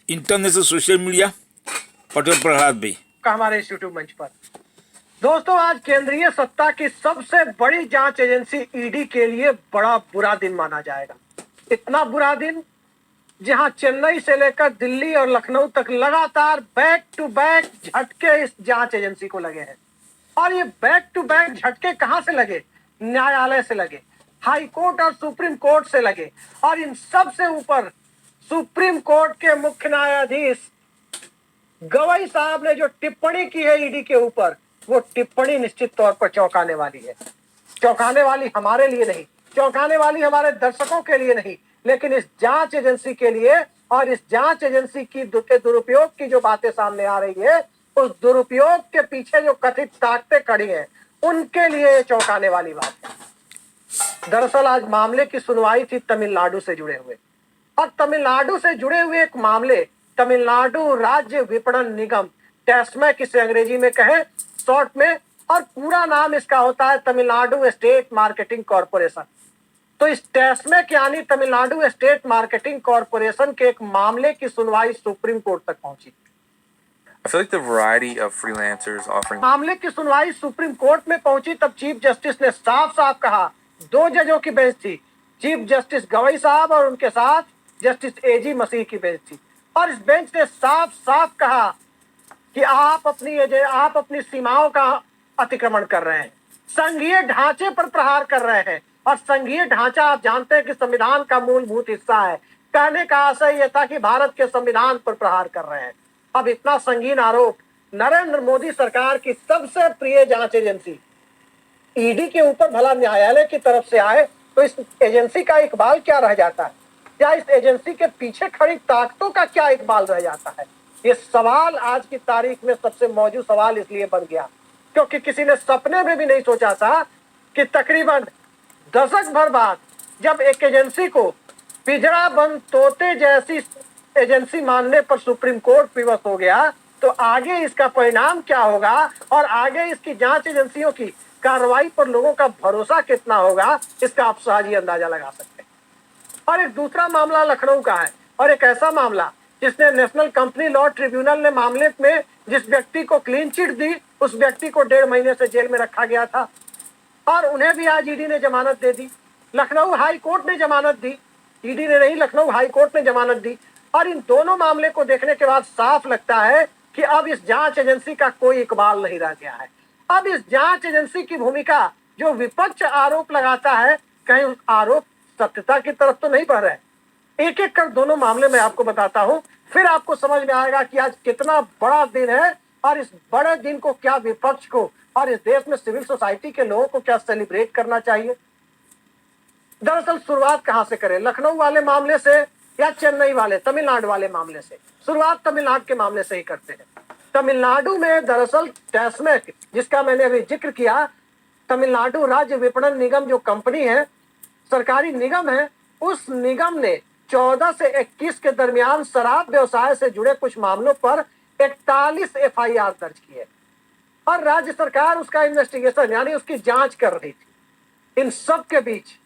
International social media Patel Prahlad भाई का हमारे इस यूट्यूब मंच पर। दोस्तों, आज केंद्रीय सत्ता की सबसे बड़ी जांच एजेंसी ईडी के लिए बड़ा बुरा दिन माना जाएगा। इतना बुरा दिन जहां चेन्नई से लेकर दिल्ली और लखनऊ तक लगातार बैक टू बैक झटके इस जांच एजेंसी को लगे हैं। और ये बैक टू बैक झटके कहां से लगे? न्यायालय से लगे, हाई कोर्ट और सुप्रीम कोर्ट से लगे। और इन सब से ऊपर सुप्रीम कोर्ट के मुख्य न्यायाधीश गवई साहब ने जो टिप्पणी की है ईडी के ऊपर, वो टिप्पणी निश्चित तौर पर चौंकाने वाली है। चौंकाने वाली हमारे लिए नहीं, चौंकाने वाली हमारे दर्शकों के लिए नहीं, लेकिन इस जांच एजेंसी के लिए। और इस जांच एजेंसी की दुरुपयोग की जो बातें सामने आ रही है, उस दुरुपयोग के पीछे जो कथित ताकतें खड़ी हैं, उनके लिए ये चौंकाने वाली बात है। दरअसल आज मामले की सुनवाई थी तमिलनाडु से जुड़े हुए, और तमिलनाडु से जुड़े हुए एक मामले तमिलनाडु राज्य विपणन निगम, टेस्मैक इसे अंग्रेजी में कहें शॉर्ट में, और पूरा नाम इसका होता है तमिलनाडु स्टेट मार्केटिंग कॉरपोरेशन। तो इस टेस्मैक यानी तमिलनाडु स्टेट मार्केटिंग कॉरपोरेशन के एक मामले की सुनवाई सुप्रीम कोर्ट तक पहुंची। I feel like the variety of freelancers offering मामले की सुनवाई सुप्रीम कोर्ट में पहुंची, तब चीफ जस्टिस ने साफ साफ कहा, 2 जजों की बेंच थी, चीफ जस्टिस गवई साहब और उनके साथ जस्टिस एजी मसीह की बेंच थी। और इस बेंच ने साफ साफ कहा कि आप अपनी सीमाओं का अतिक्रमण कर रहे हैं, संघीय ढांचे पर प्रहार कर रहे हैं। और संघीय ढांचा आप जानते हैं कि संविधान का मूलभूत हिस्सा है। कहने का आशय यह था कि भारत के संविधान पर प्रहार कर रहे हैं। अब इतना संगीन आरोप नरेंद्र मोदी सरकार की सबसे प्रिय जांच एजेंसी ईडी के ऊपर भला न्यायालय की तरफ से आए, तो इस एजेंसी का इकबाल क्या रह जाता है? क्या इस एजेंसी के पीछे खड़ी ताकतों का क्या इकबाल रह जाता है? ये सवाल आज की तारीख में सबसे मौजूद सवाल इसलिए बन गया क्योंकि किसी ने सपने में भी नहीं सोचा था कि तकरीबन दशक भर बाद जब एक एजेंसी को पिंजरा बंद तोते जैसी एजेंसी मानने पर सुप्रीम कोर्ट विवश हो गया, तो आगे इसका परिणाम क्या होगा और आगे इसकी जांच एजेंसियों की कार्रवाई पर लोगों का भरोसा कितना होगा, इसका आप सहज ही अंदाजा लगा सकते हैं। और एक दूसरा मामला लखनऊ का है, और एक ऐसा मामला जिसने नेशनल कंपनी लॉ ट्रिब्यूनल ने मामले में जिस व्यक्ति को क्लीन चिट दी, उस व्यक्ति को 1.5 महीने से जेल में रखा गया था, और उन्हें भी आज ईडी ने जमानत दे दी। लखनऊ हाई कोर्ट ने जमानत दी, ईडी ने नहीं, लखनऊ हाई कोर्ट ने जमानत दी। और इन दोनों मामले को देखने के बाद साफ लगता है कि अब इस जांच एजेंसी का कोई इकबाल नहीं रह गया है। अब इस जांच एजेंसी की भूमिका, जो विपक्ष आरोप लगाता है, कहीं उस आरोप सत्यता की तरफ तो नहीं बढ़ रहे। एक एक कर दोनों मामले में आपको बताता हूं, फिर आपको समझ में आएगा कि आज कितना बड़ा दिन है, और इस बड़े दिन को क्या विपक्ष को और इस देश में सिविल सोसाइटी के लोगों को क्या सेलिब्रेट करना चाहिए। दरअसल शुरुआत कहां से करें, लखनऊ वाले मामले से या चेन्नई वाले तमिलनाडु वाले मामले से? शुरुआत तमिलनाडु के मामले से ही करते हैं। तमिलनाडु में दरअसल टेस्मैक, जिसका मैंने अभी जिक्र किया, तमिलनाडु राज्य विपणन निगम जो कंपनी है, सरकारी निगम है, उस निगम ने 14 से 21 के दरमियान शराब व्यवसाय से जुड़े कुछ मामलों पर 41 एफआईआर दर्ज किए, और राज्य सरकार उसका इन्वेस्टिगेशन यानी उसकी जांच कर रही थी। इन सब के बीच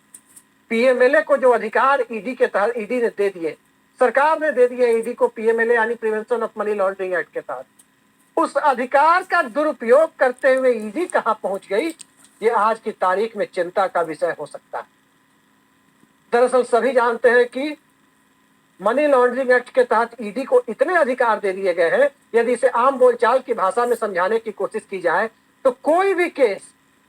पीएमएलए को जो अधिकार ईडी के तहत ईडी ने दे दिए, सरकार ने दे दिए ईडी को, पीएमएलए यानी prevention of money laundering act के तहत, उस अधिकार का दुरुपयोग करते हुए ईडी कहां पहुंच गई, ये आज की तारीख में चिंता का विषय हो सकता है। दरअसल सभी जानते हैं कि मनी लॉन्ड्रिंग एक्ट के तहत ईडी को इतने अधिकार दे दिए गए हैं, यदि इसे आम बोलचाल की भाषा में समझाने की कोशिश की जाए तो कोई भी केस,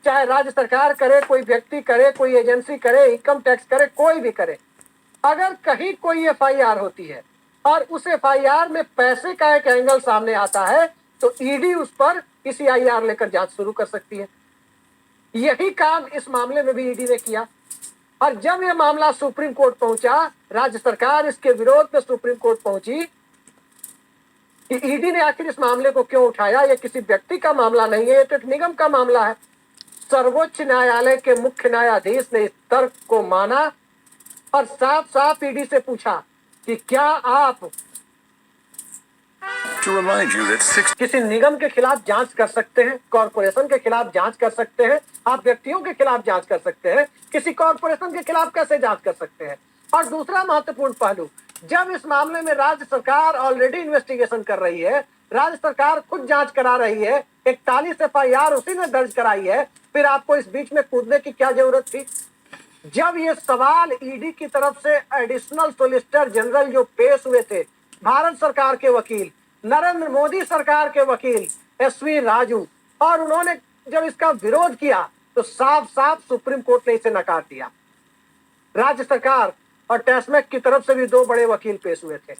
चाहे राज्य सरकार करे, कोई व्यक्ति करे, कोई एजेंसी करे, इनकम टैक्स करे, कोई भी करे, अगर कहीं कोई एफआईआर होती है और उस एफआईआर में पैसे का एक एंगल सामने आता है, तो ईडी उस पर ईसीआईआर लेकर जांच शुरू कर सकती है। यही काम इस मामले में भी ईडी ने किया। और जब यह मामला सुप्रीम कोर्ट पहुंचा, राज्य सरकार इसके विरोध में सुप्रीम कोर्ट पहुंची कि ईडी ने आखिर इस मामले को क्यों उठाया, यह किसी व्यक्ति का मामला नहीं है, यह तो एक निगम का मामला है। सर्वोच्च न्यायालय के मुख्य न्यायाधीश ने इस तर्क को माना और साफ साफ ईडी से पूछा कि क्या आप किसी निगम के खिलाफ जांच कर सकते हैं, कॉरपोरेशन के खिलाफ जांच कर सकते हैं, आप व्यक्तियों के खिलाफ जांच कर सकते हैं, किसी कॉरपोरेशन के खिलाफ कैसे जांच कर सकते हैं? और दूसरा महत्वपूर्ण पहलू, जब इस मामले में राज्य सरकार ऑलरेडी इन्वेस्टिगेशन कर रही है, राज्य सरकार खुद जांच करा रही है, 41 FIR उसी ने दर्ज कराई है, फिर आपको इस बीच में कूदने की क्या जरूरत थी? जब ये सवाल ईडी की तरफ से एडिशनल सोलिसिटर जनरल जो पेश हुए थे, भारत सरकार के वकील, नरेंद्र मोदी सरकार के वकील SV राजू, और उन्होंने जब इसका विरोध किया तो साफ साफ सुप्रीम कोर्ट ने इसे नकार दिया। राज्य सरकार और टेस्मेक की तरफ से भी दो बड़े वकील पेश हुए थे,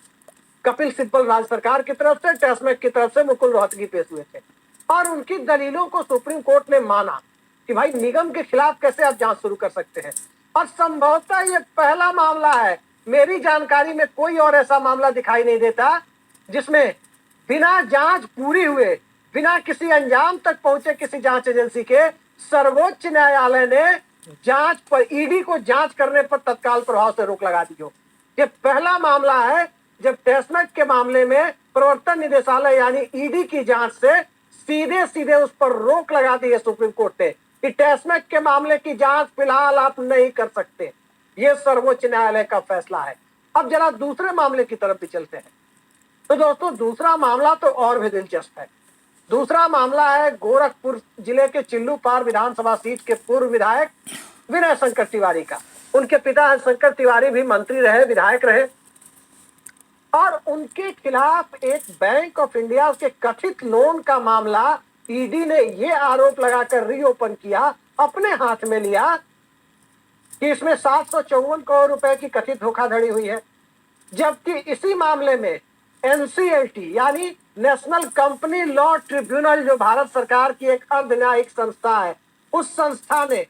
कपिल सिब्बल राज्य सरकार की तरफ से, टेस्मेक की तरफ से मुकुल रोहतगी पेश हुए थे, और उनकी दलीलों को सुप्रीम कोर्ट ने माना कि भाई निगम के खिलाफ कैसे आप जांच शुरू कर सकते हैं। और संभवतः ये पहला मामला है, मेरी जानकारी में कोई और ऐसा मामला दिखाई नहीं देता जिसमें बिना जांच पूरी हुए, बिना किसी अंजाम तक पहुंचे किसी जांच एजेंसी के, सर्वोच्च न्यायालय ने जांच पर, ईडी को जांच करने पर तत्काल प्रभाव से रोक लगा दी हो। ये पहला मामला है जब टेस्मेक के मामले में प्रवर्तन निदेशालय यानी ईडी की जांच से सीधे सीधे उस पर रोक लगा दी है सुप्रीम कोर्ट ने कि टेस्मेक के मामले की जांच फिलहाल आप नहीं कर सकते। ये सर्वोच्च न्यायालय का फैसला है। अब जरा दूसरे मामले की तरफ भी चलते हैं। तो दोस्तों, दूसरा मामला तो और भी दिलचस्प है। दूसरा मामला है गोरखपुर जिले के चिल्लूपार विधानसभा सीट के पूर्व विधायक विनय शंकर तिवारी का। उनके पिता शंकर तिवारी भी मंत्री रहे, विधायक रहे, और उनके खिलाफ एक बैंक ऑफ इंडिया के कथित लोन का मामला ईडी ने ये आरोप लगाकर रीओपन किया, अपने हाथ में लिया कि इसमें 754 करोड़ रुपए की कथित धोखाधड़ी हुई है। जबकि इसी मामले में NCLT यानी नेशनल कंपनी लॉ ट्रिब्यूनल, जो भारत सरकार की एक अर्धन्यायिक संस्था है, उस संस्था ने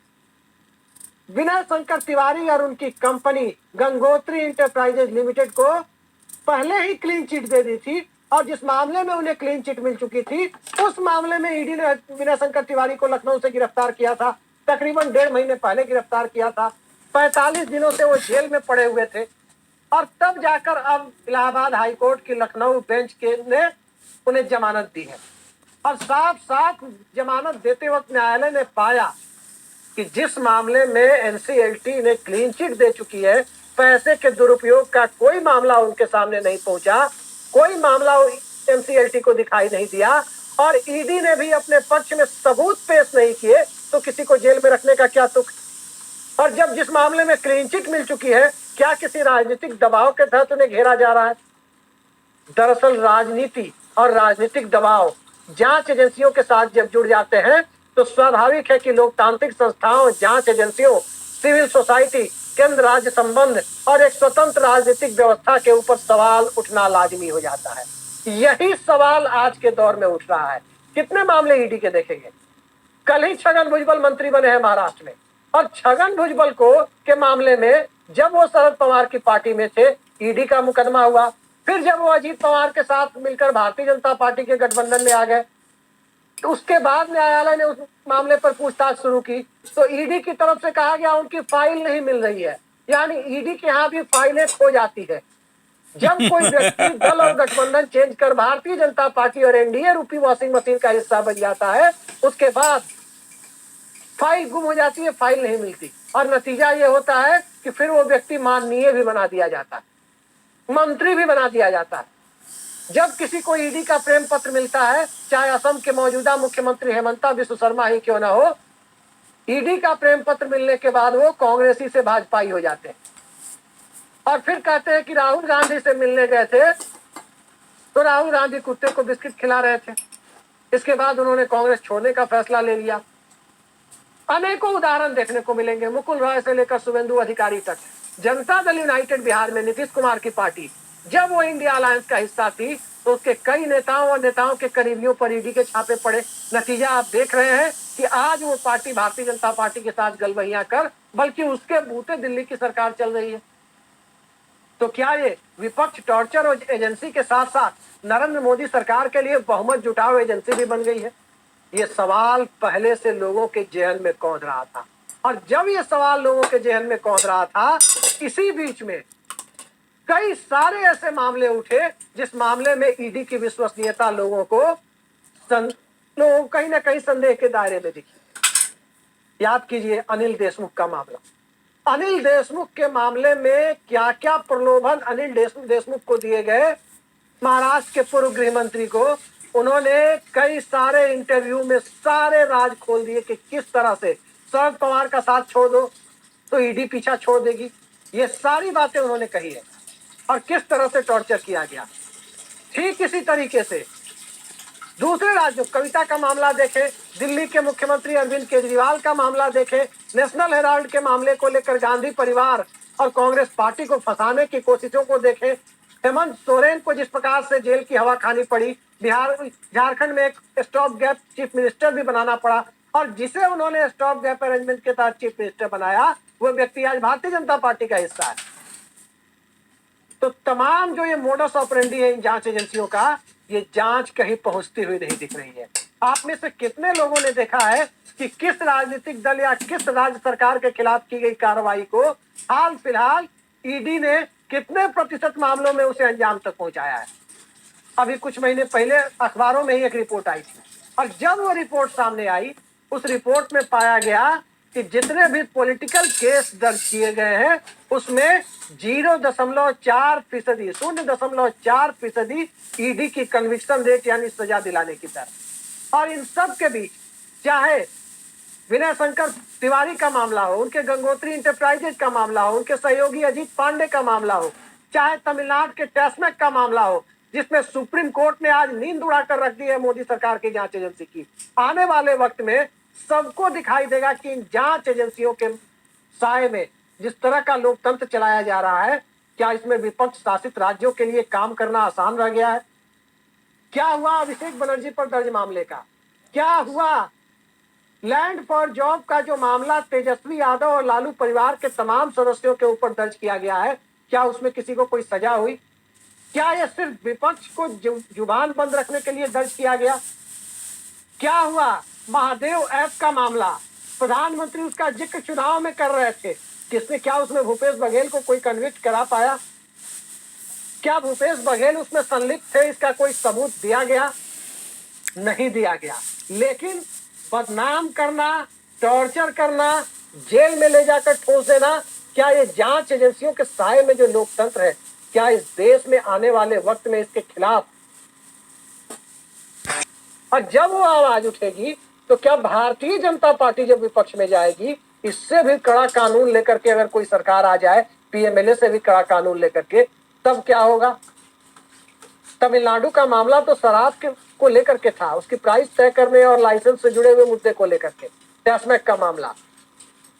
विनय शंकर तिवारी और उनकी कंपनी गंगोत्री इंटरप्राइजेज लिमिटेड को पहले ही क्लीन चिट दे दी थी, और जिस मामले में उन्हें क्लीन चिट मिल चुकी थी उस मामले में ईडी ने विनय शंकर तिवारी को लखनऊ से गिरफ्तार किया था। तकरीबन 1.5 महीने पहले गिरफ्तार किया था। 45 दिनों से वो जेल में पड़े हुए थे, और तब जाकर अब इलाहाबाद हाईकोर्ट की लखनऊ बेंच के ने उन्हें जमानत दी है। और साफ साफ जमानत देते वक्त न्यायालय ने पाया कि जिस मामले में NCLT ने क्लीन चिट दे चुकी है, पैसे के दुरुपयोग का कोई मामला उनके सामने नहीं पहुंचा, कोई मामला NCLT को दिखाई नहीं दिया, और ईडी ने भी अपने पक्ष में सबूत पेश नहीं किए, तो किसी को जेल में रखने का क्या तुक। और जब जिस मामले में क्लीन चिट मिल चुकी है, क्या किसी राजनीतिक दबाव के तहत उन्हें घेरा जा रहा है? दरअसल राजनीति और राजनीतिक दबाव जांच एजेंसियों के साथ जब जुड़ जाते हैं तो स्वाभाविक है कि लोकतांत्रिक संस्थाओं, जांच एजेंसियों, सिविल सोसाइटी, केंद्र राज्य संबंध और एक स्वतंत्र राजनीतिक व्यवस्था के ऊपर सवाल उठना लाजमी हो जाता है। यही सवाल आज के दौर में उठ रहा है। कितने मामले ईडी के देखेंगे? कल ही छगन भुजबल मंत्री बने हैं महाराष्ट्र में, और छगन भुजबल को के मामले में जब वो शरद पवार की पार्टी में थे, ईडी का मुकदमा हुआ। फिर जब वो अजीत पवार के साथ मिलकर भारतीय जनता पार्टी के गठबंधन में आ गए, तो उसके बाद न्यायालय ने उस मामले पर पूछताछ शुरू की, तो ईडी की तरफ से कहा गया उनकी फाइल नहीं मिल रही है। यानी ईडी के यहाँ भी फाइलें खो जाती है। जब कोई व्यक्ति दल और गठबंधन चेंज कर भारतीय जनता पार्टी और एनडीए रूपी वॉशिंग मशीन का हिस्सा बन जाता है, उसके बाद फाइल गुम हो जाती है, फाइल नहीं मिलती, और नतीजा ये होता है कि फिर वो व्यक्ति माननीय भी बना दिया जाता है, मंत्री भी बना दिया जाता है। जब किसी को ईडी का प्रेम पत्र मिलता है, चाहे असम के मौजूदा मुख्यमंत्री हेमंता बिस्व शर्मा ही क्यों ना हो, ईडी का प्रेम पत्र मिलने के बाद वो कांग्रेसी से भाजपाई हो जाते हैं, और फिर कहते हैं कि राहुल गांधी से मिलने गए थे तो राहुल गांधी कुत्ते को बिस्किट खिला रहे थे, इसके बाद उन्होंने कांग्रेस छोड़ने का फैसला ले लिया। अनेकों उदाहरण देखने को मिलेंगे, मुकुल रॉय से लेकर शुभेंदु अधिकारी तक। जनता दल यूनाइटेड बिहार में नीतीश कुमार की पार्टी, जब वो इंडिया अलायंस का हिस्सा थी, तो उसके कई नेताओं और नेताओं के करीबियों पर ईडी के छापे पड़े। नतीजा आप देख रहे हैं कि आज वो पार्टी भारतीय जनता पार्टी के साथ गलबहियां कर, बल्कि उसके बूते दिल्ली की सरकार चल रही है। तो क्या ये विपक्ष टॉर्चर और एजेंसी के साथ साथ नरेंद्र मोदी सरकार के लिए बहुमत जुटाओ एजेंसी भी बन गई है? ये सवाल पहले से लोगों के जेहन में कौंध रहा था, और जब ये सवाल लोगों के जेहन में कौंध रहा था, इसी बीच में कई सारे ऐसे मामले उठे जिस मामले में ईडी की विश्वसनीयता लोगों को कहीं ना कहीं संदेह के दायरे में दिखी। याद कीजिए अनिल देशमुख का मामला। अनिल देशमुख के मामले में क्या क्या प्रलोभन अनिल देशमुख को दिए गए, महाराष्ट्र के पूर्व गृह मंत्री को, उन्होंने कई सारे इंटरव्यू में सारे राज खोल दिए कि किस तरह से शरद पवार का साथ छोड़ दो तो ईडी पीछा छोड़ देगी। ये सारी बातें उन्होंने कही है और किस तरह से टॉर्चर किया गया। ठीक इसी तरीके से दूसरे राज्यों, कविता का मामला देखें, दिल्ली के मुख्यमंत्री अरविंद केजरीवाल का मामला देखें, नेशनल हेराल्ड के मामले को लेकर गांधी परिवार और कांग्रेस पार्टी को फंसाने की कोशिशों को देखें, हेमंत सोरेन को जिस प्रकार से जेल की हवा खानी पड़ी, झारखंड में एक स्टॉप गैप चीफ मिनिस्टर भी बनाना पड़ा, और जिसे उन्होंने स्टॉप गैप अरेंजमेंट के तहत चीफ मिनिस्टर बनाया वो व्यक्ति आज भारतीय जनता पार्टी का हिस्सा है। तो तमाम जो ये मोडस ऑपरेंडी है इन जांच एजेंसियों का, ये जांच कहीं पहुंचती हुई नहीं दिख रही है। आप में से कितने लोगों ने देखा है कि किस राजनीतिक दल या किस राज्य सरकार के खिलाफ की गई कार्रवाई को हाल फिलहाल ईडी ने कितने प्रतिशत मामलों में उसे अंजाम तक पहुंचाया है? अभी कुछ महीने पहले अखबारों में ही एक रिपोर्ट आई थी, और जब वो रिपोर्ट सामने आई, उस रिपोर्ट में पाया गया कि जितने भी पॉलिटिकल केस दर्ज किए गए हैं उसमें 0.4%, 0.4% ईडी की कन्विक्शन रेट यानी सजा दिलाने की दर। और इन सब के बीच चाहे विनय शंकर तिवारी का मामला हो, उनके गंगोत्री इंटरप्राइजेज का मामला हो, उनके सहयोगी अजीत पांडे का मामला हो, चाहे तमिलनाडु के टेस्मेक का मामला हो, जिसमें सुप्रीम कोर्ट ने आज नींद उड़ाकर रख दी है मोदी सरकार की जांच एजेंसी की, आने वाले वक्त में सबको दिखाई देगा कि इन जांच एजेंसियों के साए में जिस तरह का लोकतंत्र चलाया जा रहा है, क्या इसमें विपक्ष शासित राज्यों के लिए काम करना आसान रह गया है? क्या हुआ अभिषेक बनर्जी पर दर्ज मामले का? क्या हुआ लैंड फॉर जॉब का जो मामला तेजस्वी यादव और लालू परिवार के तमाम सदस्यों के ऊपर दर्ज किया गया है, क्या उसमें किसी को कोई सजा हुई? क्या यह सिर्फ विपक्ष को जुबान बंद रखने के लिए दर्ज किया गया? क्या हुआ महादेव ऐप का मामला, प्रधानमंत्री उसका जिक्र चुनाव में कर रहे थे, किसने, क्या उसमें भूपेश बघेल को कोई कन्विक्ट करा पाया? क्या भूपेश बघेल उसमें संलिप्त थे, इसका कोई सबूत दिया गया? नहीं दिया गया। लेकिन बदनाम करना, टॉर्चर करना, जेल में ले जाकर ठोस देना, क्या ये जांच एजेंसियों के साए में जो लोकतंत्र है, क्या इस देश में आने वाले वक्त में इसके खिलाफ, और जब वो आवाज उठेगी तो क्या भारतीय जनता पार्टी जब विपक्ष में जाएगी, इससे भी कड़ा कानून लेकर के अगर कोई सरकार आ जाए, पीएमएलए से भी कड़ा कानून लेकर के, तब क्या होगा? तमिलनाडु का मामला तो शराब को लेकर के था, उसकी प्राइस तय करने और लाइसेंस से जुड़े हुए मुद्दे को लेकर के, टेस्मेक का मामला,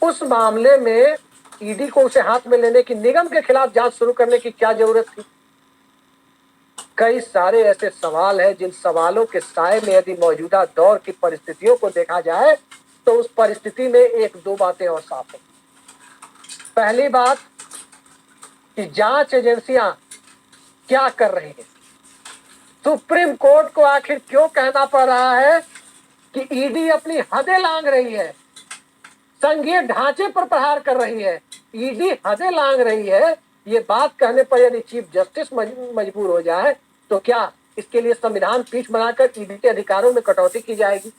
उस मामले में ईडी को उसे हाथ में लेने की, निगम के खिलाफ जांच शुरू करने की क्या जरूरत थी? कई सारे ऐसे सवाल हैं जिन सवालों के साए में यदि मौजूदा दौर की परिस्थितियों को देखा जाए तो उस परिस्थिति में एक दो बातें और साफ है। पहली बात कि जांच एजेंसियां क्या कर रही हैं, सुप्रीम कोर्ट को आखिर क्यों कहना पड़ रहा है कि ईडी अपनी हदें लांघ रही है, संघीय ढांचे पर प्रहार कर रही है, ईडी हदें लांघ रही है। ये बात कहने पर यदि चीफ जस्टिस मजबूर हो जाए तो क्या इसके लिए संविधान पीठ बनाकर ईडी के अधिकारों में कटौती की जाएगी?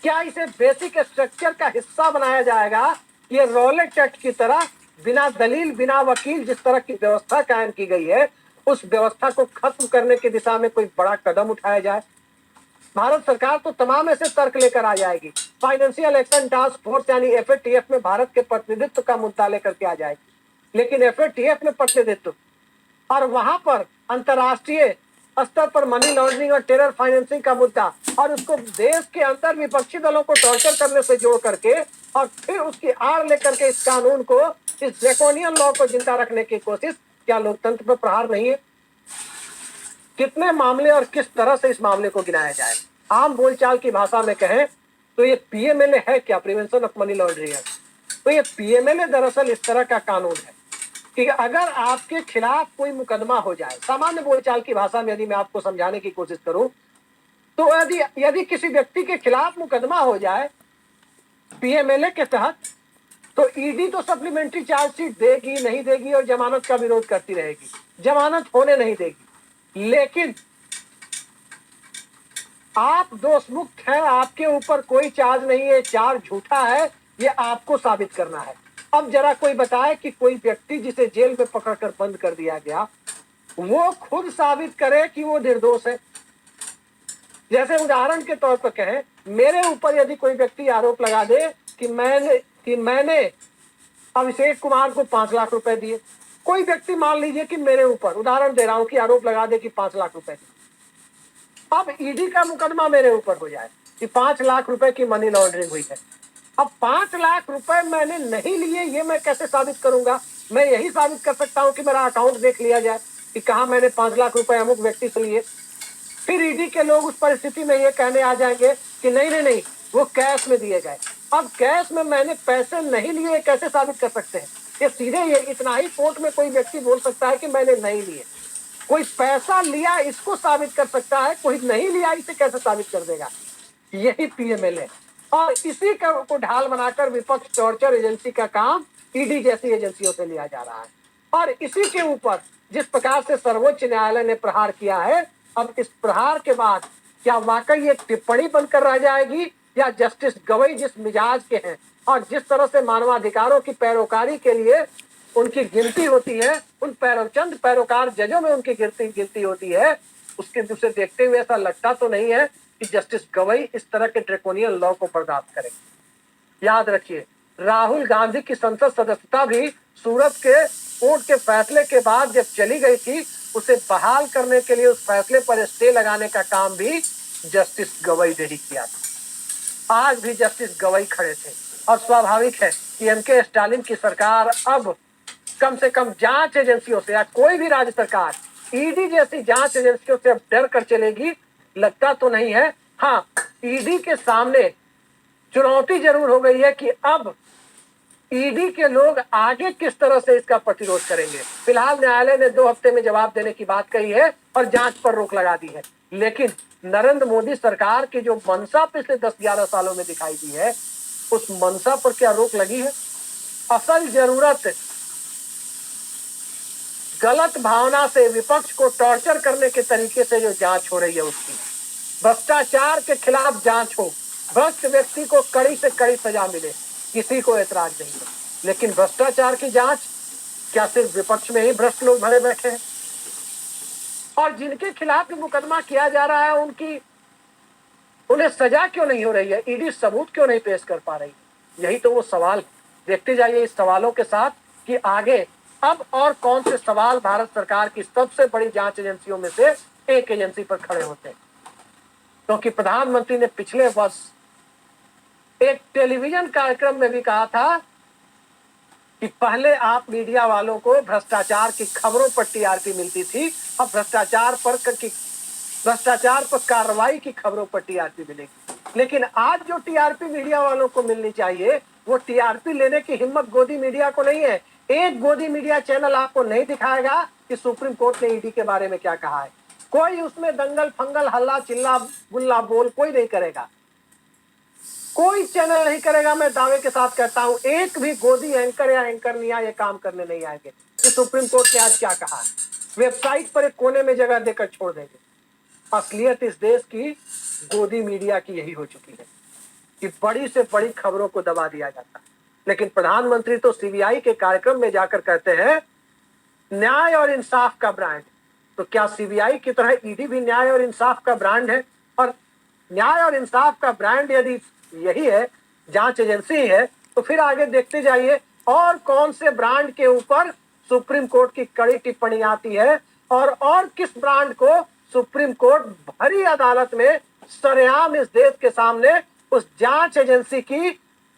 क्या इसे बेसिक स्ट्रक्चर का हिस्सा बनाया जाएगा? ये रॉलेट एक्ट की तरह बिना दलील, बिना वकील जिस तरह की व्यवस्था कायम की गई है, उस व्यवस्था को खत्म करने की दिशा में कोई बड़ा कदम उठाया जाए। भारत सरकार तो तमाम ऐसे तर्क लेकर आ जाएगी, फाइनेंशियल एक्शन टास्क फोर्स यानी एफएटीएफ में भारत के प्रतिनिधित्व का मुद्दा लेकर के आ जाएगी, लेकिन एफएटीएफ में प्रतिनिधित्व और वहां पर अंतरराष्ट्रीय स्तर पर मनी लॉन्ड्रिंग और टेरर फाइनेंसिंग का मुद्दा, और उसको देश के अंदर विपक्षी दलों को टॉर्चर करने से जोड़ करके और फिर उसकी आड़ लेकर के इस कानून को, इस ड्रैकोनियन लॉ को जिंदा रखने की कोशिश, क्या लोकतंत्र पर प्रहार नहीं है? कितने मामले और किस तरह से इस मामले को गिनाया जाए? आम बोलचाल की भाषा में कहें तो ये पीएमएलए है क्या? प्रिवेंशन ऑफ मनी लॉन्ड्रिंग है। तो ये पीएमएलए दरअसल इस तरह का कानून है कि अगर आपके खिलाफ कोई मुकदमा हो जाए, सामान्य बोलचाल की भाषा में यदि मैं आपको समझाने की कोशिश करूं तो यदि किसी व्यक्ति के खिलाफ मुकदमा हो जाए पीएमएलए के तहत, तो ईडी तो सप्लीमेंट्री चार्जशीट देगी, नहीं देगी और जमानत का विरोध करती रहेगी, जमानत होने नहीं देगी। लेकिन आप दोष मुक्त हैं, आपके ऊपर कोई चार्ज नहीं है, चार्ज झूठा है, ये आपको साबित करना है। अब जरा कोई बताए कि कोई व्यक्ति जिसे जेल में पकड़कर बंद कर दिया गया, वो खुद साबित करे कि वो निर्दोष है। जैसे उदाहरण के तौर पर कहें, मेरे ऊपर यदि कोई व्यक्ति आरोप लगा दे कि मैंने अभिषेक कुमार को 5 लाख रुपए दिए, कोई व्यक्ति मान लीजिए कि मेरे ऊपर, उदाहरण दे रहा हूं, कि आरोप लगा दे कि 5 लाख रुपए दिए। अब ईडी का मुकदमा मेरे ऊपर हो जाए कि 5 लाख रुपए की मनी लॉन्ड्रिंग हुई है। अब 5 लाख रुपए मैंने नहीं लिए, ये मैं कैसे साबित करूंगा? मैं यही साबित कर सकता हूं कि मेरा अकाउंट देख लिया जाए कि कहा मैंने 5 लाख रुपए अमुक व्यक्ति से लिए। फिर ईडी के लोग उस परिस्थिति में ये कहने आ जाएंगे कि नहीं, वो कैश में दिए गए। अब कैश में मैंने पैसे नहीं लिए, कैसे साबित कर सकते हैं? ये सीधे ये इतना ही कोर्ट में कोई व्यक्ति बोल सकता है कि मैंने नहीं लिए। कोई पैसा लिया इसको साबित कर सकता है, कोई नहीं लिया इसे कैसे साबित कर देगा? यही पीएमएल है। और इसी को ढाल बनाकर विपक्ष टॉर्चर एजेंसी का काम ईडी जैसी एजेंसियों से लिया जा रहा है। और इसी के ऊपर जिस प्रकार से सर्वोच्च न्यायालय ने प्रहार किया है, अब इस प्रहार के बाद क्या वाकई एक टिप्पणी बनकर रह जाएगी, या जस्टिस गवई जिस मिजाज के हैं और जिस तरह से मानवाधिकारों की पैरोकारी के लिए उनकी गिनती होती है, उन चंद पैरोकार जजों में उनकी गिनती होती है, उसके दूसरे देखते हुए ऐसा लगता तो नहीं है कि जस्टिस गवई इस तरह के ड्रैकोनियन लॉ को बर्दाश्त करेंगे। याद रखिए, राहुल गांधी की संसद सदस्यता भी सूरत के कोर्ट के फैसले के बाद जब चली गई थी, उसे बहाल करने के लिए उस फैसले पर स्टे लगाने का काम भी जस्टिस गवई ने ही किया था। आज भी जस्टिस गवई खड़े थे और स्वाभाविक है कि एमके स्टालिन की सरकार अब कम से कम जांच एजेंसियों से, या कोई भी राज्य सरकार ईडी जैसी जांच एजेंसियों से अब डर कर चलेगी, लगता तो नहीं है। हाँ, ईडी के सामने चुनौती जरूर हो गई है कि अब ईडी के लोग आगे किस तरह से इसका प्रतिरोध करेंगे। फिलहाल न्यायालय ने 2 हफ्ते में जवाब देने की बात कही है और जांच पर रोक लगा दी है, लेकिन नरेंद्र मोदी सरकार की जो मंशा पिछले 10-11 सालों में दिखाई दी है, उस मंशा पर क्या रोक लगी है? असल जरूरत गलत भावना से विपक्ष को टॉर्चर करने के तरीके से जो जांच हो रही है उसकी, भ्रष्टाचार के खिलाफ जांच हो, भ्रष्ट व्यक्ति को कड़ी से कड़ी सजा मिले, किसी को ऐतराज नहीं है। लेकिन भ्रष्टाचार की जांच क्या सिर्फ विपक्ष में ही भ्रष्ट लोग भरे बैठे हैं? और जिनके खिलाफ मुकदमा किया जा रहा है उन्हें सजा क्यों नहीं हो रही है? ईडी सबूत क्यों नहीं पेश कर पा रही? यही तो वो सवाल। देखते जाइए इस सवालों के साथ कि आगे अब और कौन से सवाल भारत सरकार की सबसे बड़ी जांच एजेंसियों में से एक एजेंसी पर खड़े होते हैं। क्योंकि प्रधानमंत्री ने पिछले वर्ष एक टेलीविजन कार्यक्रम में भी कहा था कि पहले आप मीडिया वालों को भ्रष्टाचार की खबरों पर टीआरपी मिलती थी, अब भ्रष्टाचार पर कार्रवाई की खबरों पर टीआरपी मिलेगी। लेकिन आज जो टीआरपी मीडिया वालों को मिलनी चाहिए, वो टीआरपी लेने की हिम्मत गोदी मीडिया को नहीं है। एक गोदी मीडिया चैनल आपको नहीं दिखाएगा कि सुप्रीम कोर्ट ने ईडी के बारे में क्या कहा है। कोई उसमें दंगल फंगल हल्ला चिल्ला गुल्ला बोल कोई नहीं करेगा, कोई चैनल नहीं करेगा। मैं दावे के साथ कहता हूं, एक भी गोदी एंकर या एंकरनिया ये काम करने नहीं आएंगे कि सुप्रीम कोर्ट ने आज क्या कहा है। वेबसाइट पर एक कोने में जगह देकर छोड़ देंगे। असलियत इस देश की गोदी मीडिया की यही हो चुकी है कि बड़ी से बड़ी खबरों को दबा दिया जाता है। लेकिन प्रधानमंत्री तो सीबीआई के कार्यक्रम में जाकर कहते हैं न्याय और इंसाफ का ब्रांड। तो क्या सीबीआई की तरह ईडी भी न्याय और इंसाफ का ब्रांड है? और न्याय और इंसाफ का ब्रांड यदि यही है, जांच एजेंसी है, तो फिर आगे देखते जाइए और कौन से ब्रांड के ऊपर सुप्रीम कोर्ट की कड़ी टिप्पणी आती है और किस ब्रांड को सुप्रीम कोर्ट भरी अदालत में सरेआम इस देश के सामने उस जांच एजेंसी की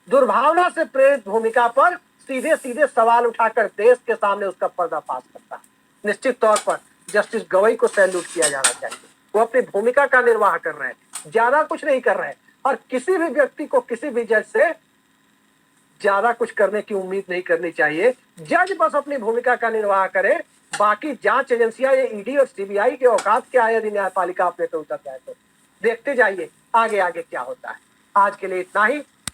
दुर्भावना से प्रेरित भूमिका पर सीधे सीधे सवाल उठाकर देश के सामने उसका पर्दाफाश करता है। निश्चित तौर पर जस्टिस गवई को सैल्यूट किया जाना चाहिए। वो अपनी भूमिका का निर्वाह कर रहे हैं, ज्यादा कुछ नहीं कर रहे हैं, और किसी भी व्यक्ति को किसी भी जज से ज्यादा कुछ करने की उम्मीद नहीं करनी चाहिए। जज बस अपनी भूमिका का निर्वाह करे, बाकी जांच एजेंसियां ये ईडी और सीबीआई के औकात क्या है यदि न्यायपालिका अपने पे उतर जाए तो। देखते जाइए आगे आगे क्या होता है। आज के लिए इतना ही।